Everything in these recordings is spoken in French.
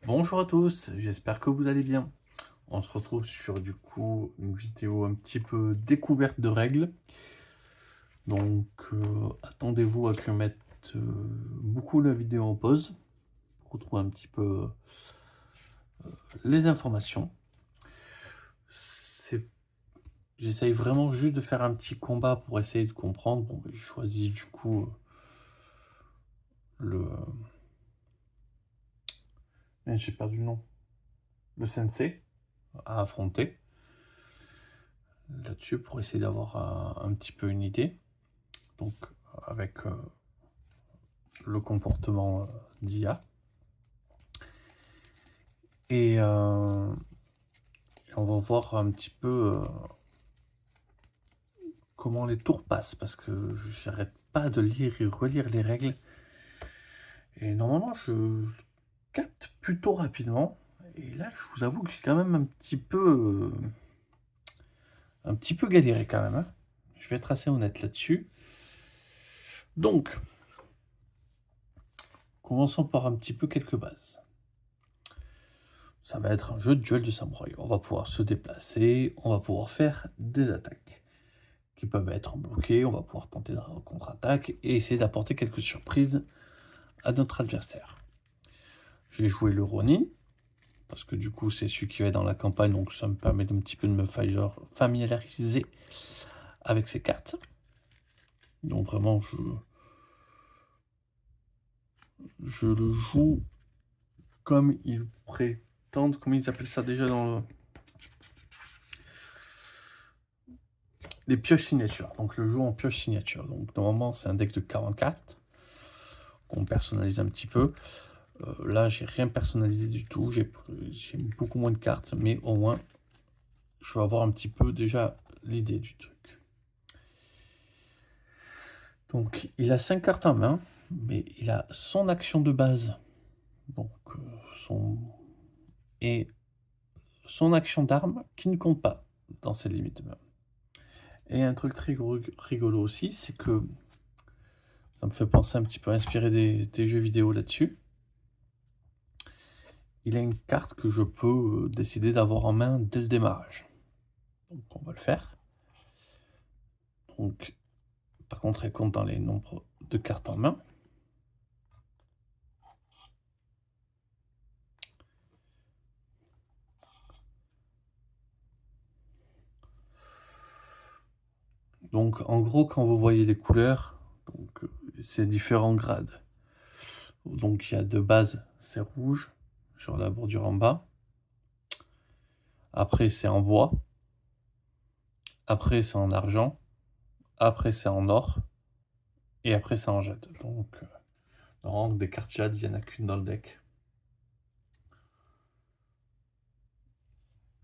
Bonjour à tous, j'espère que vous allez bien. On se retrouve sur une vidéo un petit peu découverte de règles. Attendez-vous à que je mette beaucoup la vidéo en pause pour retrouver un petit peu les informations. C'est... J'essaye vraiment juste de faire un petit combat pour essayer de comprendre. Bon, j'ai choisi le... J'ai perdu le nom. Le sensei à affronter là-dessus pour essayer d'avoir un petit peu une idée. Donc avec le comportement d'IA. Et on va voir un petit peu comment les tours passent, parce que j'arrête pas de lire et relire les règles. Et normalement, je capte plutôt rapidement. Et là, je vous avoue que j'ai quand même un petit peu galéré quand même, hein. Je vais être assez honnête là-dessus. Donc, commençons par un petit peu quelques bases. Ça va être un jeu de duel de samouraï. On va pouvoir se déplacer, on va pouvoir faire des attaques qui peuvent être bloquées, on va pouvoir tenter de contre-attaque et essayer d'apporter quelques surprises à notre adversaire. J'ai joué le Ronin, parce que du coup c'est celui qui va dans la campagne, donc ça me permet d'un petit peu de me familiariser avec ces cartes. Donc vraiment je le joue comme ils prétendent, comment ils appellent ça déjà les pioches signature. Donc je le joue en pioche signature. Donc normalement c'est un deck de 40 cartes qu'on personnalise un petit peu. Là j'ai rien personnalisé du tout, j'ai beaucoup moins de cartes, mais au moins je vais avoir un petit peu déjà l'idée du truc. Donc il a 5 cartes en main, mais il a son action de base, donc et son action d'arme qui ne compte pas dans ses limites même. Et un truc très rigolo aussi, c'est que ça me fait penser un petit peu inspiré des jeux vidéo là-dessus. Il a une carte que je peux décider d'avoir en main dès le démarrage. Donc on va le faire. Donc, par contre, elle compte dans les nombres de cartes en main. Donc en gros, quand vous voyez les couleurs, c'est différents grades. Donc il y a de base, c'est rouge sur la bordure en bas. Après c'est en bois. Après c'est en argent. Après c'est en or. Et après c'est en jade. Donc normalement des cartes jade, il n'y en a qu'une dans le deck.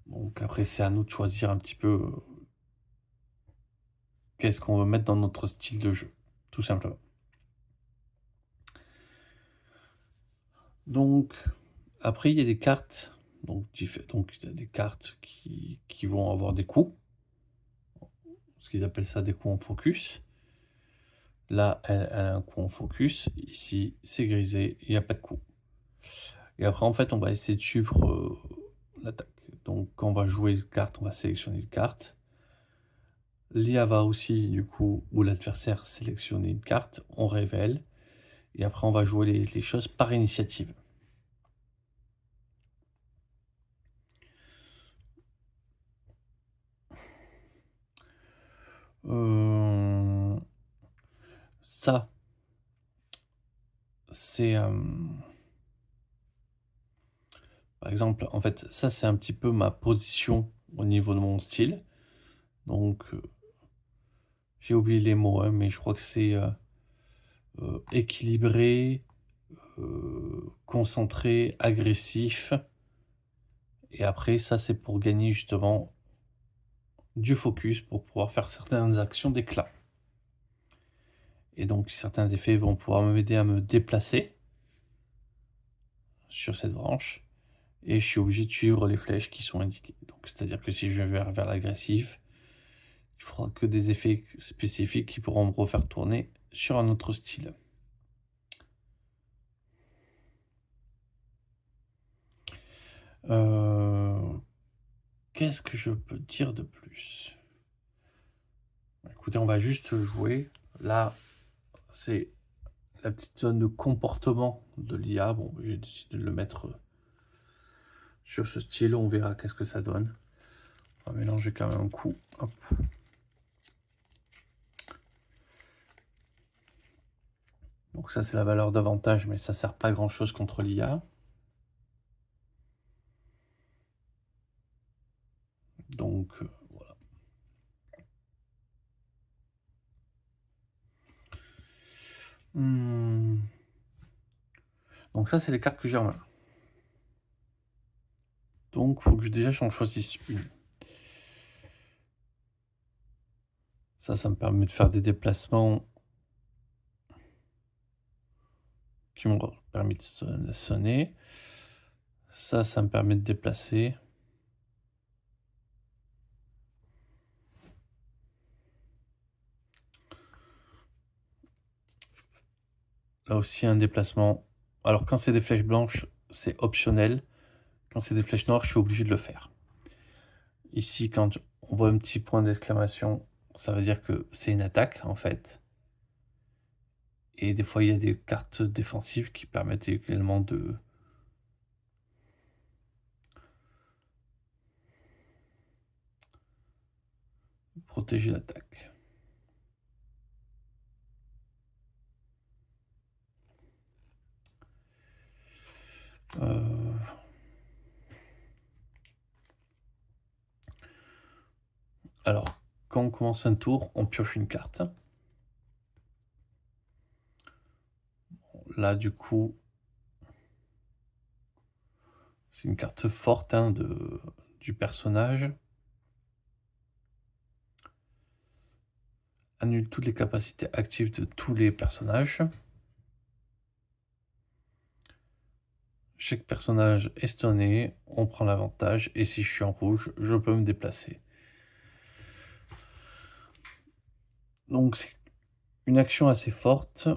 Donc après c'est à nous de choisir un petit peu qu'est-ce qu'on veut mettre dans notre style de jeu, tout simplement. Donc après il y a des cartes, donc il y a des cartes qui vont avoir des coups, ce qu'ils appellent ça des coups en focus. Là, elle a un coup en focus. Ici, c'est grisé, il n'y a pas de coup. Et après, en fait, on va essayer de suivre l'attaque. Donc, quand on va jouer une carte, on va sélectionner une carte. L'IA va aussi, du coup, où l'adversaire sélectionne une carte, on révèle. Et après, on va jouer les choses par initiative. Ça, c'est... par exemple, en fait, ça, c'est un petit peu ma position au niveau de mon style. Donc, j'ai oublié les mots, hein, mais je crois que c'est équilibré, concentré, agressif. Et après, ça, c'est pour gagner justement du focus pour pouvoir faire certaines actions d'éclat. Et donc, certains effets vont pouvoir m'aider à me déplacer sur cette branche. Et je suis obligé de suivre les flèches qui sont indiquées. Donc, c'est-à-dire que si je vais vers l'agressif, il faudra que des effets spécifiques qui pourront me refaire tourner sur un autre style. Qu'est-ce que je peux dire de plus? Écoutez, on va juste jouer. Là, c'est la petite zone de comportement de l'IA. Bon, j'ai décidé de le mettre sur ce style. On verra qu'est-ce que ça donne. On va mélanger quand même un coup. Hop. Donc ça, c'est la valeur d'avantage, mais ça sert pas à grand-chose contre l'IA. Donc, voilà. Donc ça, c'est les cartes que j'ai en main. Donc, il faut que déjà j'en choisisse une. Ça me permet de faire des déplacements qui m'ont permis de sonner. Ça me permet de déplacer. Là aussi, un déplacement. Alors, quand c'est des flèches blanches, c'est optionnel. Quand c'est des flèches noires, je suis obligé de le faire. Ici, quand on voit un petit point d'exclamation, ça veut dire que c'est une attaque, en fait. Et des fois, il y a des cartes défensives qui permettent également de protéger l'attaque. Alors, quand on commence un tour, on pioche une carte. Là, du coup, c'est une carte forte du personnage. Annule toutes les capacités actives de tous les personnages. Chaque personnage est stunné, on prend l'avantage, et si je suis en rouge, je peux me déplacer. Donc c'est une action assez forte,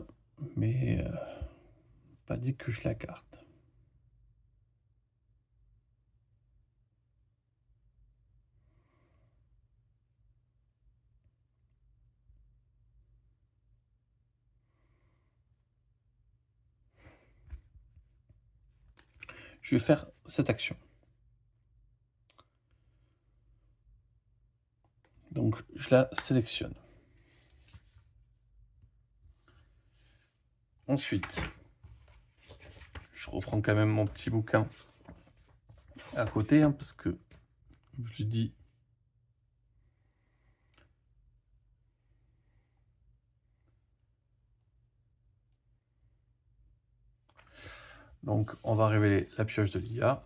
mais pas dit que je la garde. Je vais faire cette action. Donc je la sélectionne. Ensuite, je reprends quand même mon petit bouquin à côté, hein, parce que je dis donc on va révéler la pioche de l'IA.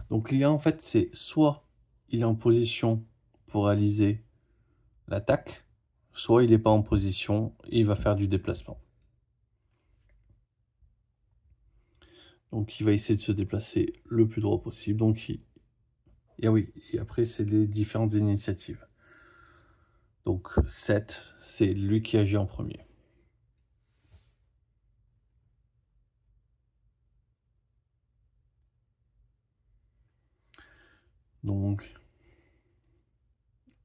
Donc l'IA en fait c'est soit il est en position pour réaliser l'attaque, soit il n'est pas en position et il va faire du déplacement. Donc il va essayer de se déplacer le plus droit possible. Donc et oui, et après c'est les différentes initiatives. Donc 7, c'est lui qui agit en premier. Donc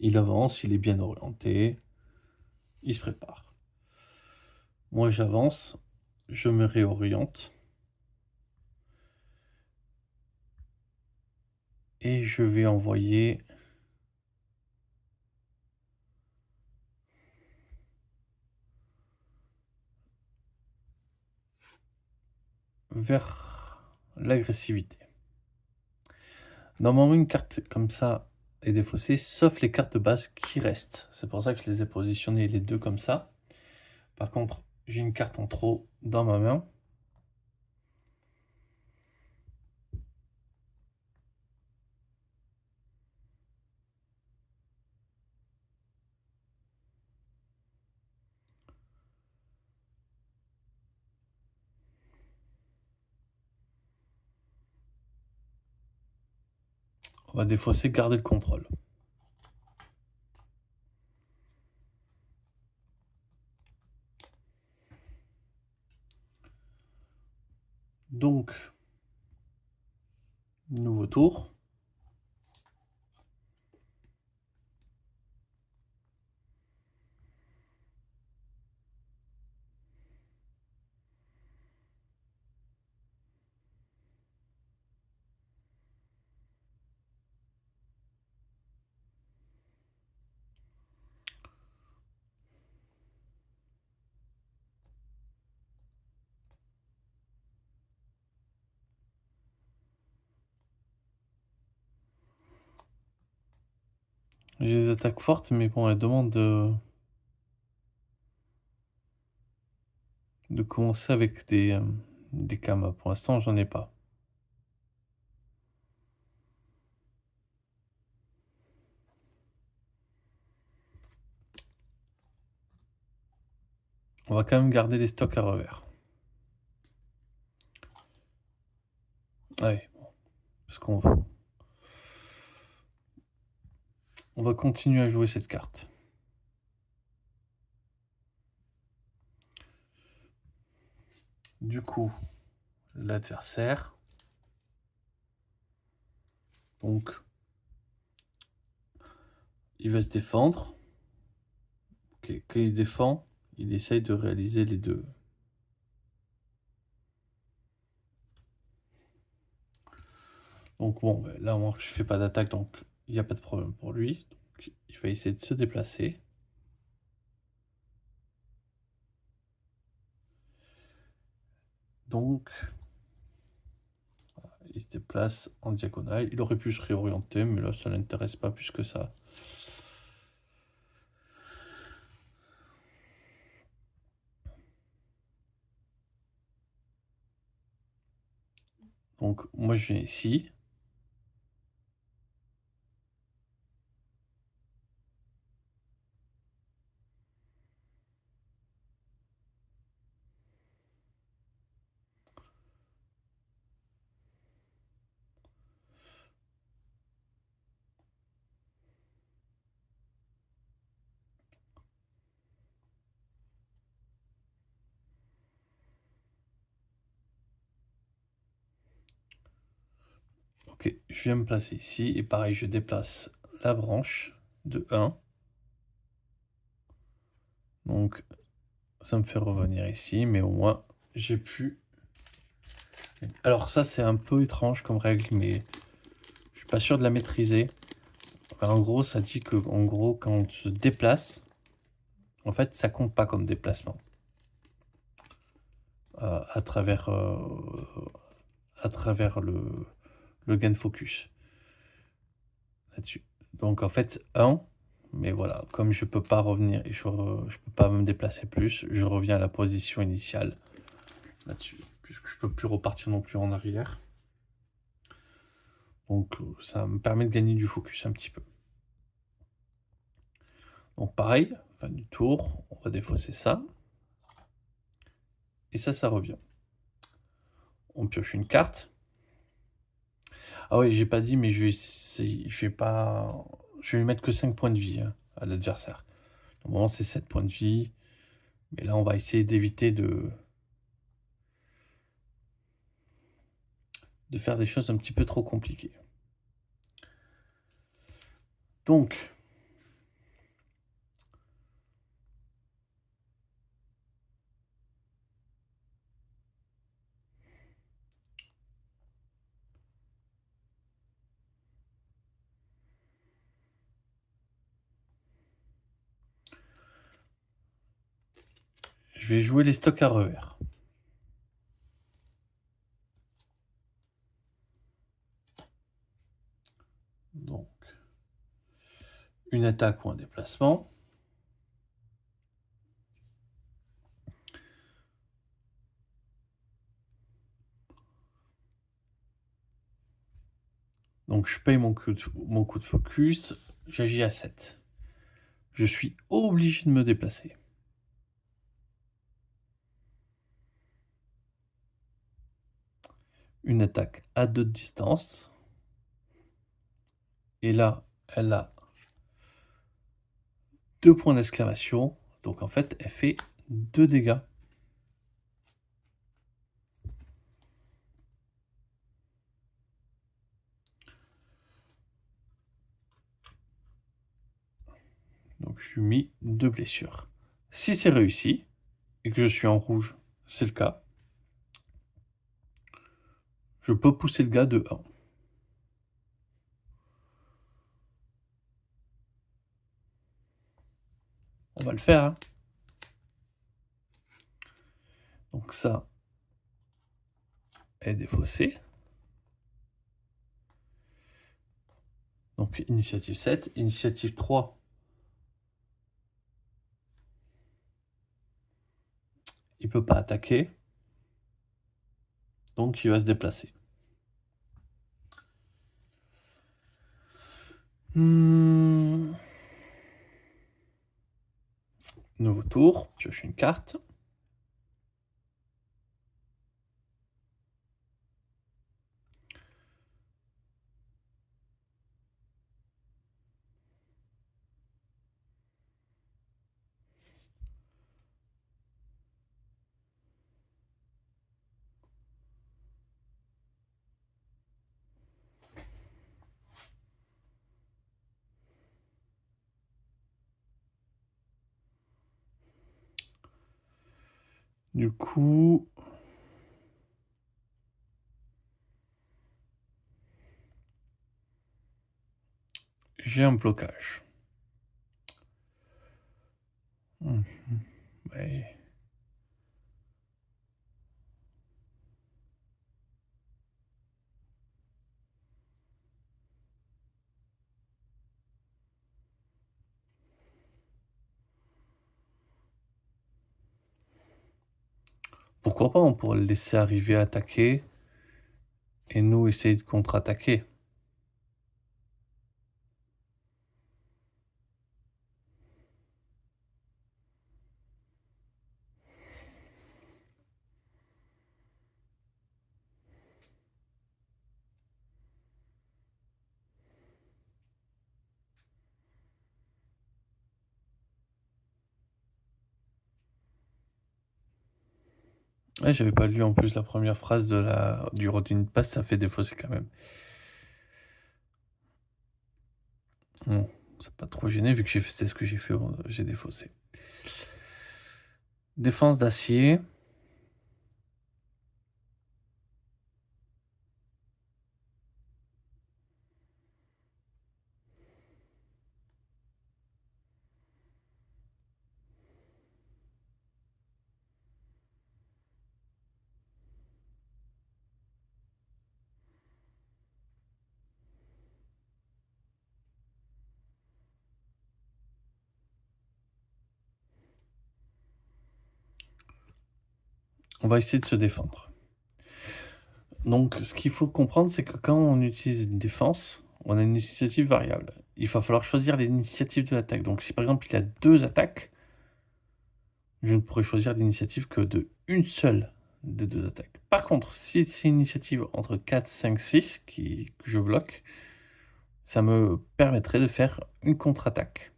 il avance, il est bien orienté, il se prépare. Moi j'avance, je me réoriente et je vais envoyer vers l'agressivité. Normalement, une carte comme ça est défaussée, sauf les cartes de base qui restent. C'est pour ça que je les ai positionnés les deux comme ça. Par contre, j'ai une carte en trop dans ma main. On va défausser, garder le contrôle. Donc, nouveau tour. J'ai des attaques fortes, mais bon, elles demandent de commencer avec des kamas. Pour l'instant, j'en ai pas. On va quand même garder des stocks à revers. Ouais, parce on va continuer à jouer cette carte. Du coup, l'adversaire, donc, il va se défendre. Ok, quand il se défend, il essaye de réaliser les deux. Donc bon, ben là, moi, je fais pas d'attaque, donc il n'y a pas de problème pour lui. Donc, il va essayer de se déplacer. Donc, il se déplace en diagonale. Il aurait pu se réorienter, mais là, ça ne l'intéresse pas plus que ça. Donc, moi, je viens ici. Ok, je viens me placer ici. Et pareil, je déplace la branche de 1. Donc, ça me fait revenir ici, mais au moins, j'ai pu... Alors ça, c'est un peu étrange comme règle, mais je suis pas sûr de la maîtriser. En gros, ça dit que, en gros, quand on se déplace, en fait, ça compte pas comme déplacement. À travers le gain focus là-dessus. Donc en fait 1, mais voilà, comme je peux pas revenir et je peux pas me déplacer plus, je reviens à la position initiale là-dessus, puisque je peux plus repartir non plus en arrière. Donc ça me permet de gagner du focus un petit peu. Donc pareil, fin du tour, on va défausser ça. Et ça revient. On pioche une carte. Ah oui, j'ai pas dit, mais je vais pas... Je vais lui mettre que 5 points de vie hein, à l'adversaire. Normalement, c'est 7 points de vie. Mais là, on va essayer d'éviter de faire des choses un petit peu trop compliquées. Donc, je vais jouer les stocks à revers. Donc, une attaque ou un déplacement. Donc, je paye mon coup de focus. J'agis à 7. Je suis obligé de me déplacer. Une attaque à 2 de distance. Et là, elle a 2 points d'exclamation. Donc, en fait, elle fait 2 dégâts. Donc je lui ai mis 2 blessures. Si c'est réussi et que je suis en rouge, c'est le cas, je peux pousser le gars de 1. On va le faire, hein. Donc ça est défaussé. Donc initiative 7, initiative 3. Il peut pas attaquer. Donc il va se déplacer. Nouveau tour, pioche une carte. Du coup, j'ai un blocage. Ouais. Pourquoi pas, on pourrait le laisser arriver à attaquer et nous essayer de contre-attaquer. Ouais, j'avais pas lu en plus la première phrase du routine pass, ça fait défausser quand même. Bon, c'est pas trop gêné vu que c'est ce que j'ai fait, j'ai défaussé. Défense d'acier. On va essayer de se défendre. Donc, ce qu'il faut comprendre, c'est que quand on utilise une défense, on a une initiative variable. Il va falloir choisir l'initiative de l'attaque. Donc, si par exemple il a 2 attaques, je ne pourrais choisir l'initiative que de une seule des 2 attaques. Par contre, si c'est une initiative entre 4, 5, 6 que je bloque, ça me permettrait de faire une contre-attaque.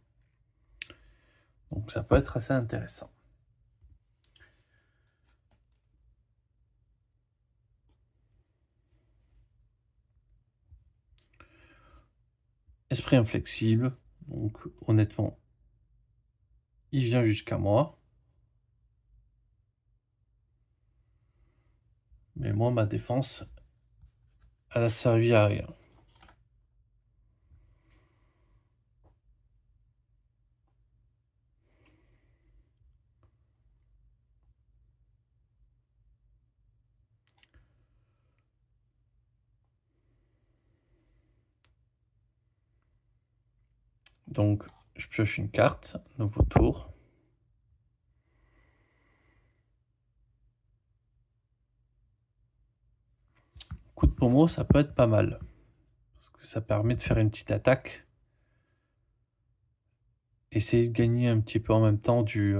Donc ça peut être assez intéressant. Esprit inflexible, donc honnêtement, il vient jusqu'à moi. Mais moi, ma défense, elle a servi à rien. Donc, je pioche une carte, nouveau tour. Coup de pommeau, ça peut être pas mal. Parce que ça permet de faire une petite attaque. Essayer de gagner un petit peu en même temps du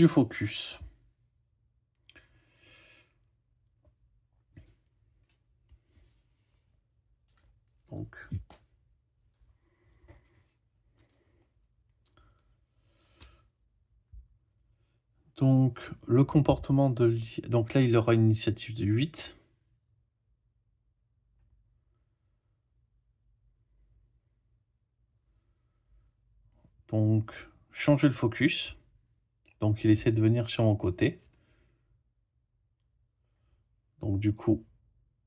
focus. Donc le comportement de donc là, il aura une initiative de 8. Donc, changer le focus. Donc, il essaie de venir sur mon côté. Donc, du coup,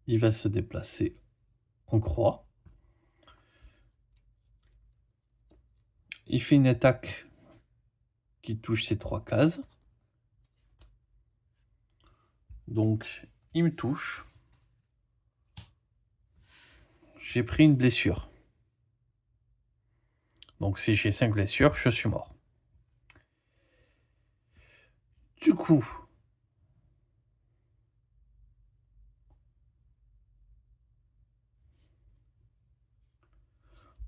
il va se déplacer en croix. Il fait une attaque qui touche ces 3 cases. Donc, il me touche. J'ai pris une blessure. Donc, si j'ai 5 blessures, je suis mort. Du coup,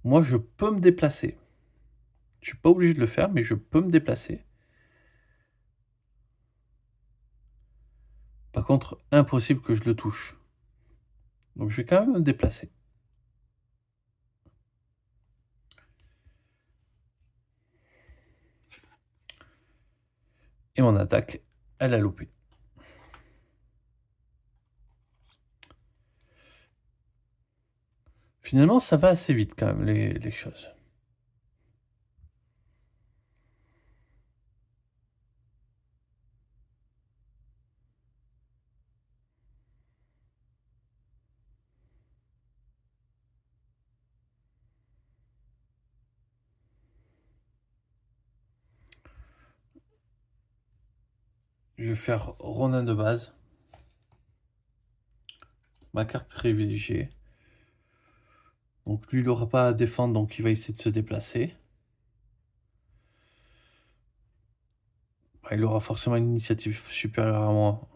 moi, je peux me déplacer. Je suis pas obligé de le faire, mais je peux me déplacer. Par contre, impossible que je le touche. Donc, je vais quand même me déplacer. Et mon attaque, elle a loupé. Finalement, ça va assez vite quand même, les choses. Je vais faire Ronin de base. Ma carte privilégiée. Donc lui, il n'aura pas à défendre, donc il va essayer de se déplacer. Il aura forcément une initiative supérieure à moi.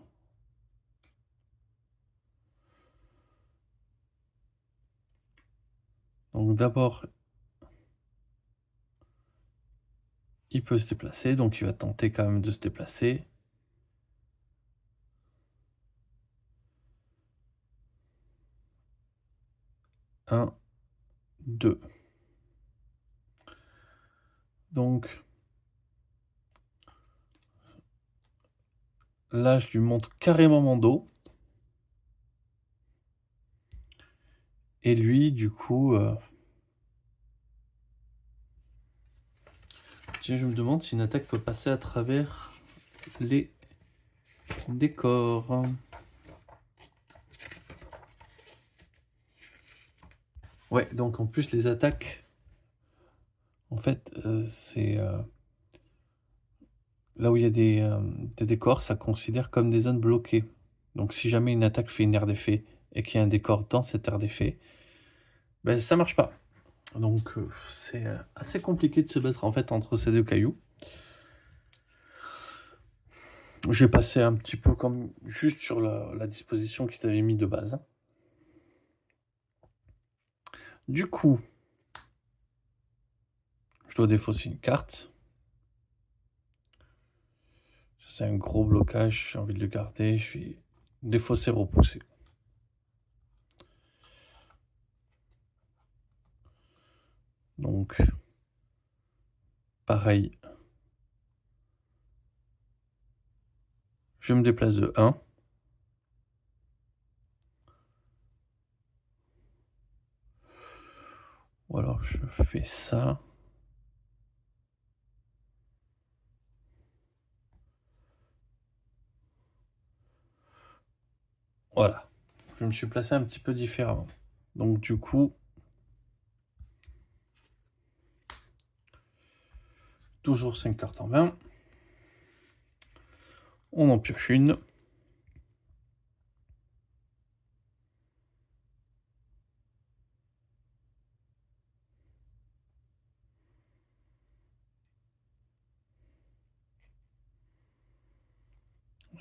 Donc d'abord, il peut se déplacer, donc il va tenter quand même de se déplacer. Un, deux. Donc là, je lui montre carrément mon dos. Et lui, du coup... Tiens, je me demande si une attaque peut passer à travers les décors. Ouais, donc en plus, les attaques... En fait, c'est... là où il y a des décors, ça considère comme des zones bloquées. Donc si jamais une attaque fait une aire d'effet et qu'il y a un décor dans cette aire d'effet, ben ça marche pas. Donc c'est assez compliqué de se battre en fait entre ces 2 cailloux. J'ai passé un petit peu comme juste sur la disposition qu'ils avaient mis de base. Du coup, je dois défausser une carte. Ça, c'est un gros blocage, j'ai envie de le garder. Je vais défausser, repousser. Donc, pareil. Je me déplace de 1. Ou alors je fais ça. Voilà. Je me suis placé un petit peu différemment. Donc du coup, toujours 5 cartes en main. On en pioche une.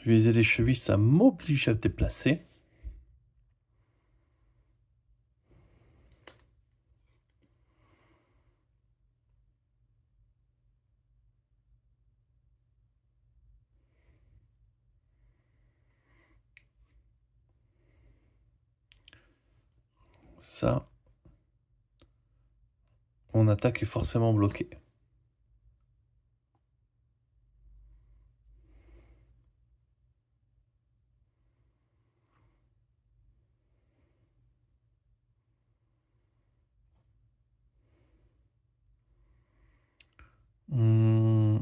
Viser les chevilles, ça m'oblige à me déplacer. Ça, mon attaque est forcément bloquée. Mmh.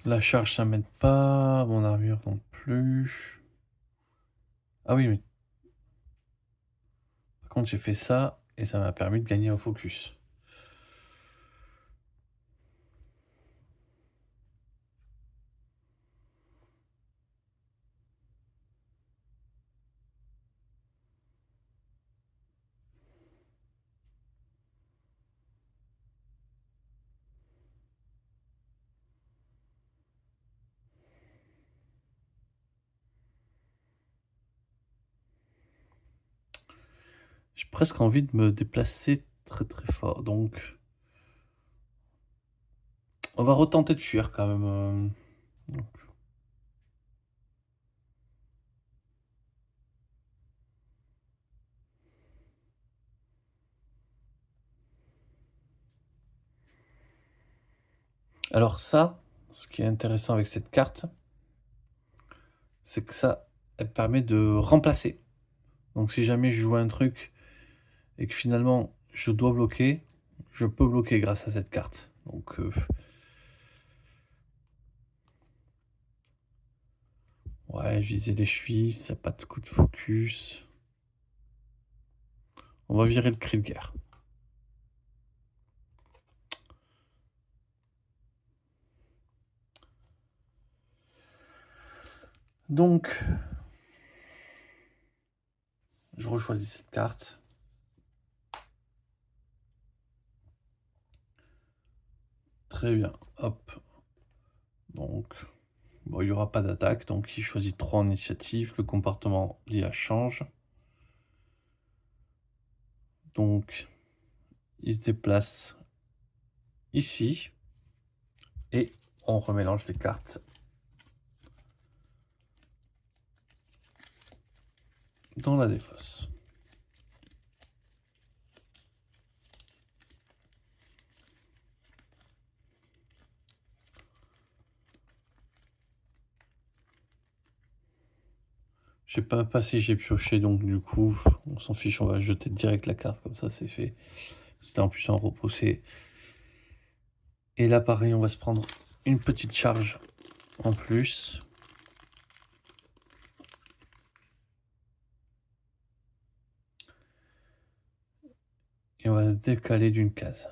La charge, ça m'aide pas, mon armure non plus. Ah oui, mais par contre, j'ai fait ça et ça m'a permis de gagner en focus. J'ai presque envie de me déplacer très, très fort, donc on va retenter de fuir quand même, donc alors ça, ce qui est intéressant avec cette carte, c'est que ça, elle permet de remplacer. Donc si jamais je joue un truc et que finalement je dois bloquer, je peux bloquer grâce à cette carte. Donc ouais, viser les chevilles, ça a pas de coup de focus. On va virer le cri de guerre. Donc, je rechoisis cette carte. Très bien, hop. Donc, bon, il n'y aura pas d'attaque, donc il choisit 3 en initiative. Le comportement l'IA change. Donc, il se déplace ici et on remélange les cartes dans la défausse. Je sais pas si j'ai pioché, donc du coup, on s'en fiche, on va jeter direct la carte, comme ça c'est fait. C'était en plus en repoussé. Et là, pareil, on va se prendre une petite charge en plus. Et on va se décaler d'une case.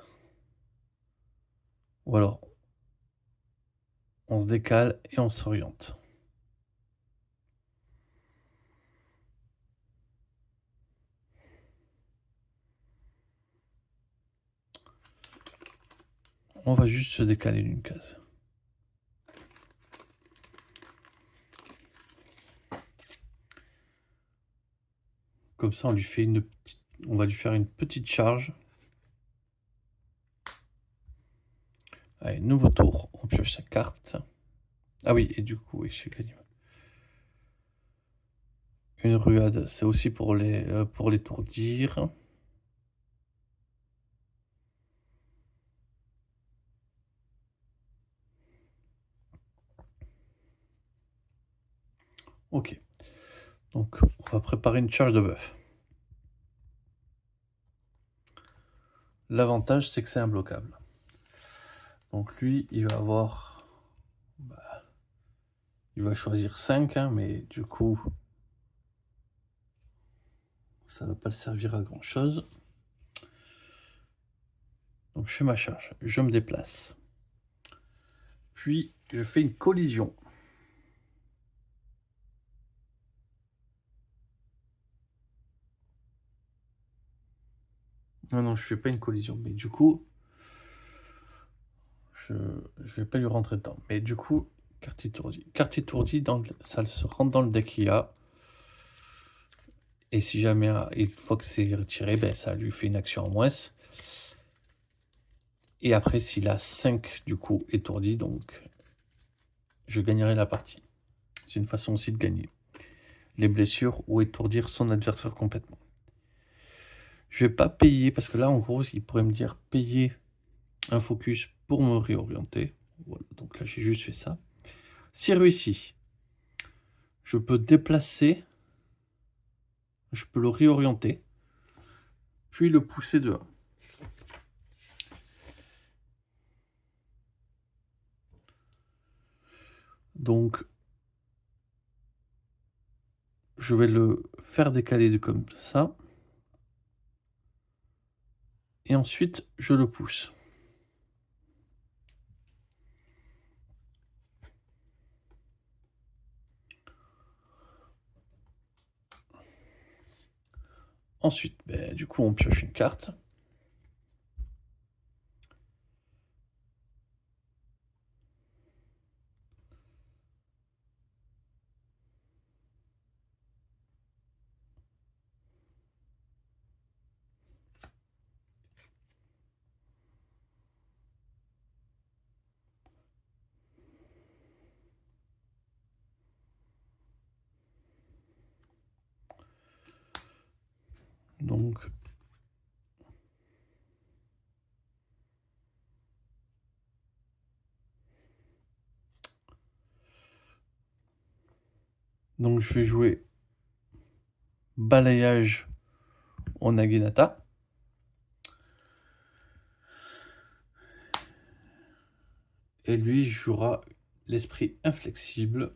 Ou alors, on se décale et on s'oriente. On va juste se décaler d'une case. Comme ça, on lui fait on va lui faire une petite charge. Allez, nouveau tour, on pioche sa carte. Ah oui, et du coup, oui, j'ai gagné. Une ruade, c'est aussi pour l'étourdir. Ok. Donc, on va préparer une charge de bœuf. L'avantage, c'est que c'est imbloquable. Donc lui, il va avoir... il va choisir 5, hein, mais du coup, ça ne va pas le servir à grand-chose. Donc je fais ma charge, je me déplace. Puis, je fais une collision. Non, non, je fais pas une collision, mais du coup, je vais pas lui rentrer dedans. Mais du coup, carte étourdie. Carte étourdie, ça se rentre dans le deck IA. Et si jamais, une fois que c'est retiré, ben, ça lui fait une action en moins. Et après, s'il a 5 du coup étourdi, donc je gagnerai la partie. C'est une façon aussi de gagner les blessures ou étourdir son adversaire complètement. Je vais pas payer parce que là, en gros, il pourrait me dire payer un focus pour me réorienter. Voilà, donc là, j'ai juste fait ça. Si réussi, je peux déplacer, je peux le réorienter, puis le pousser dehors. Donc, je vais le faire décaler comme ça. Et ensuite, je le pousse. Ensuite, du coup, on pioche une carte. Donc je vais jouer balayage en Naginata. Et lui jouera l'esprit inflexible.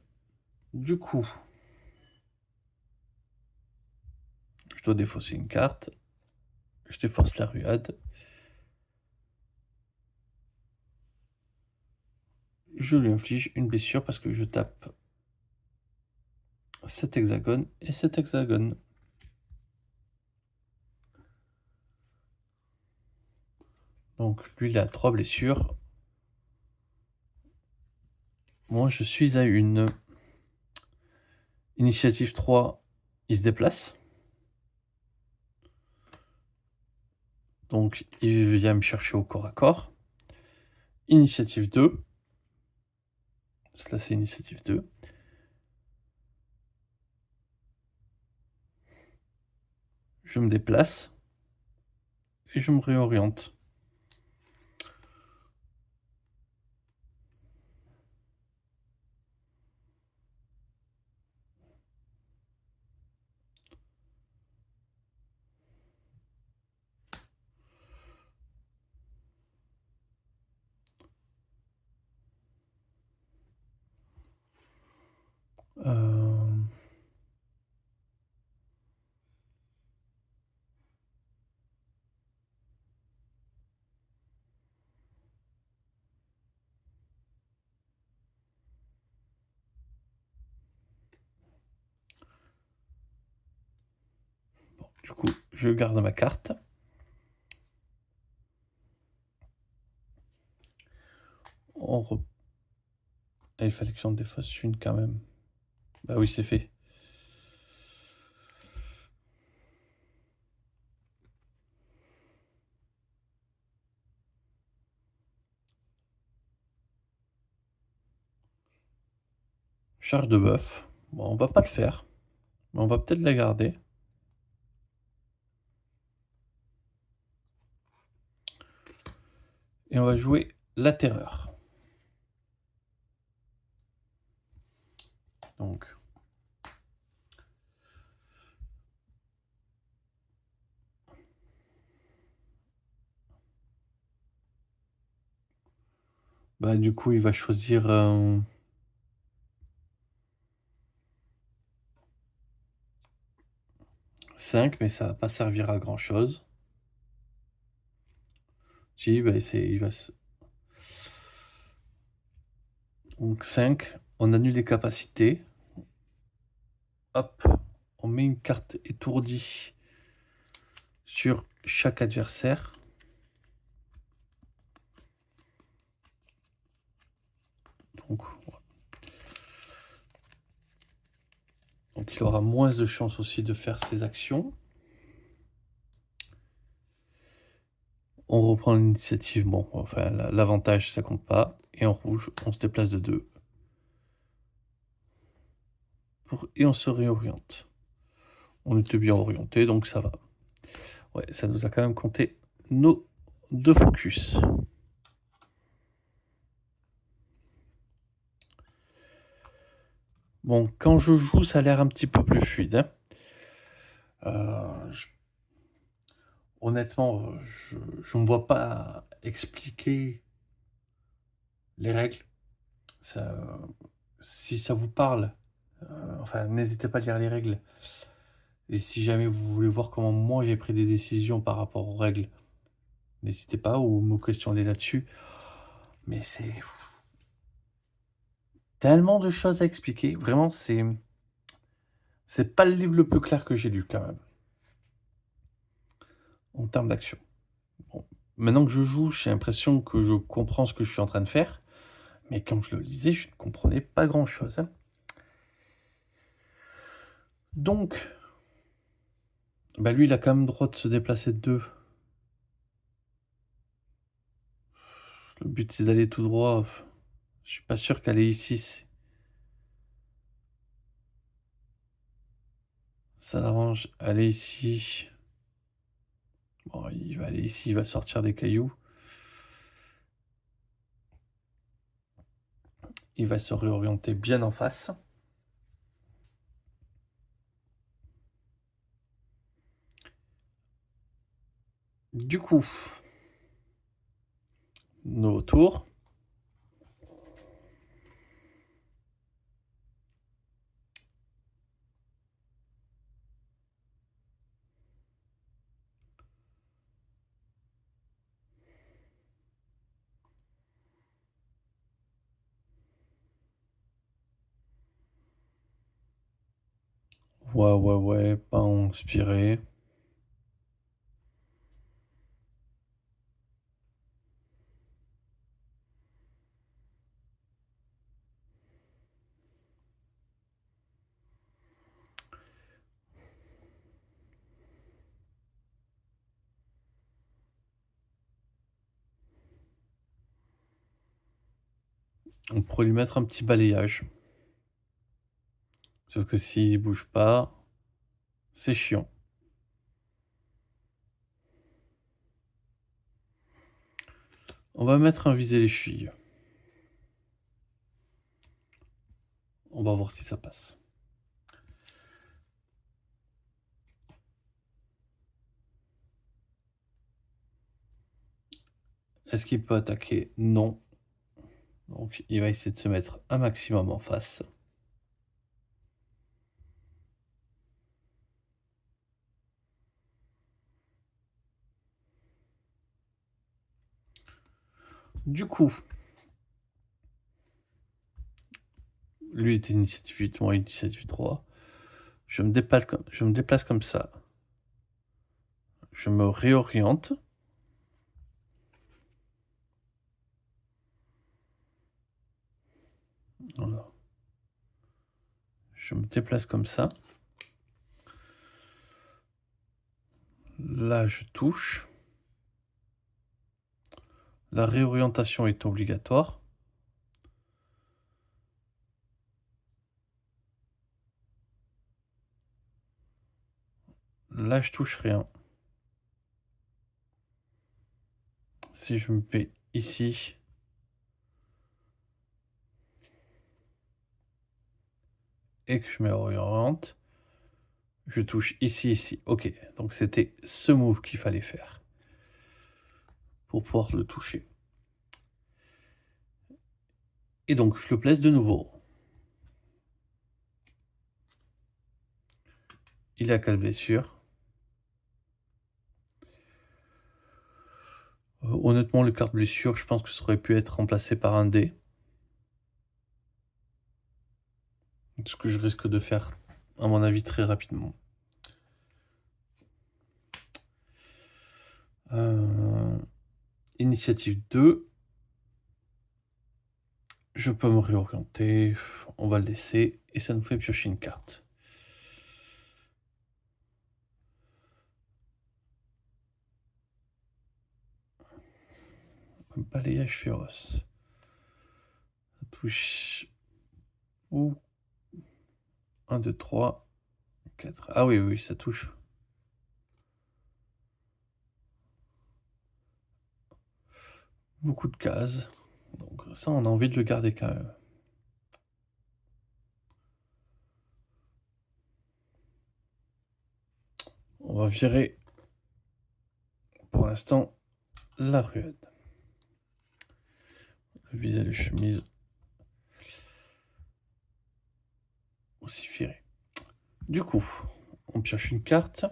Du coup, je dois défausser une carte. Je défausse la ruade. Je lui inflige une blessure parce que je tape cet hexagone et cet hexagone. Donc lui, il a 3 blessures. Moi, je suis à une. Initiative 3, il se déplace. Donc, il vient me chercher au corps à corps. Initiative 2. Cela, c'est initiative 2. Je me déplace. Et je me réoriente. Bon, du coup, je garde ma carte. Et il fallait que j'en défasse une quand même. Bah oui, c'est fait. Charge de bœuf. Bon, on va pas le faire. Mais on va peut-être la garder. Et on va jouer la terreur. Donc. Bah du coup, il va choisir 5, mais ça va pas servir à grand chose. Si, bah il va se... Donc 5, on annule les capacités. Hop, on met une carte étourdie sur chaque adversaire. Donc il aura moins de chances aussi de faire ses actions. On reprend l'initiative. Bon, enfin, l'avantage, ça compte pas. Et en rouge, on se déplace de 2. Et on se réoriente. On était bien orienté, donc ça va. Ouais, ça nous a quand même compté nos 2 focus. Bon, quand je joue, ça a l'air un petit peu plus fluide, hein. Je honnêtement, je me vois pas expliquer les règles. Ça, si ça vous parle, enfin, n'hésitez pas à lire les règles et si jamais vous voulez voir comment moi j'ai pris des décisions par rapport aux règles, n'hésitez pas ou me questionner là-dessus. Mais c'est tellement de choses à expliquer, vraiment, c'est pas le livre le plus clair que j'ai lu quand même, en termes d'action. Bon, maintenant que je joue, j'ai l'impression que je comprends ce que je suis en train de faire, mais quand je le lisais, je ne comprenais pas grand-chose, hein. Donc, bah, lui, il a quand même le droit de se déplacer de 2. Le but, c'est d'aller tout droit. Je suis pas sûr qu'aller ici, ça l'arrange. Aller ici, bon, il va aller ici, il va sortir des cailloux. Il va se réorienter bien en face. Du coup, nos tours. Ouais, ouais, ouais, pas inspiré. On pourrait lui mettre un petit balayage. Sauf que s'il bouge pas, c'est chiant. On va mettre un viser les chevilles. On va voir si ça passe. Est-ce qu'il peut attaquer? Non. Donc il va essayer de se mettre un maximum en face. Du coup, lui était initiative 8, moi initiative 3. Je me déplace comme ça. Je me réoriente. Voilà. Je me déplace comme ça. Là, je touche. La réorientation est obligatoire. Là, je touche rien. Si je me mets ici, et que je me réoriente, je touche ici, ici. Ok, donc c'était ce move qu'il fallait faire pour pouvoir le toucher. Et donc, je le place de nouveau. Il a 4 blessures. Honnêtement, le carte blessure, je pense que ça aurait pu être remplacé par un dé. Ce que je risque de faire, à mon avis, très rapidement. Initiative 2. Je peux me réorienter. On va le laisser. Et ça nous fait piocher une carte. Un balayage féroce. Ça touche. Ouh. 1, 2, 3, 4. Ah oui, oui, ça touche. beaucoup de cases. Donc ça, on a envie de le garder quand même. On va virer, pour l'instant, la ruelle. Viser les chemises. Aussi viré. Du coup, on pioche une carte.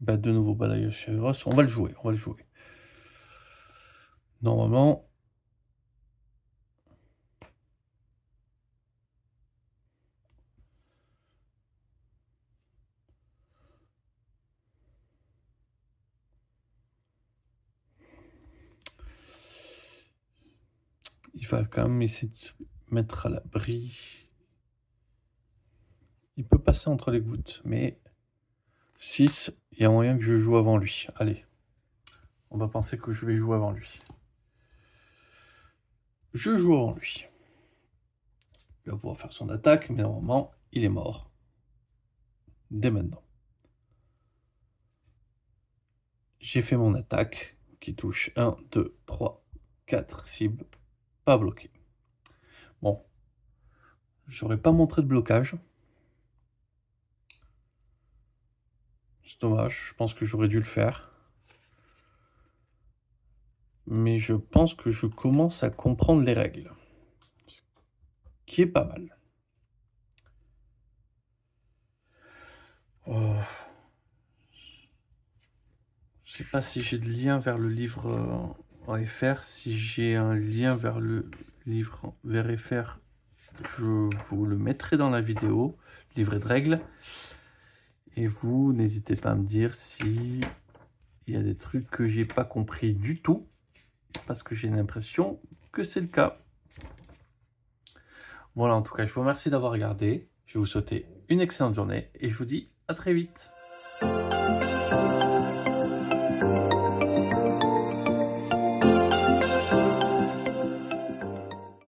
Bah, de nouveau balayage chez Grosse. On va le jouer, on va le jouer. Normalement, il va quand même essayer de se mettre à l'abri. Il peut passer entre les gouttes, mais 6, il y a moyen que je joue avant lui. Allez, on va penser que je vais jouer avant lui. Je joue avant lui. Il va pouvoir faire son attaque, mais normalement, il est mort. Dès maintenant. J'ai fait mon attaque, qui touche 1, 2, 3, 4 cibles, pas bloquées. Bon, j'aurais pas montré de blocage. C'est dommage, je pense que j'aurais dû le faire. Mais je pense que je commence à comprendre les règles. Ce qui est pas mal. Je sais pas si j'ai de lien vers le livre en FR. Si j'ai un lien vers le livre vers FR, je vous le mettrai dans la vidéo, livret de règles. Et vous, n'hésitez pas à me dire si il y a des trucs que j'ai pas compris du tout, parce que j'ai l'impression que c'est le cas. Voilà, en tout cas, je vous remercie d'avoir regardé. Je vais vous souhaiter une excellente journée et je vous dis à très vite.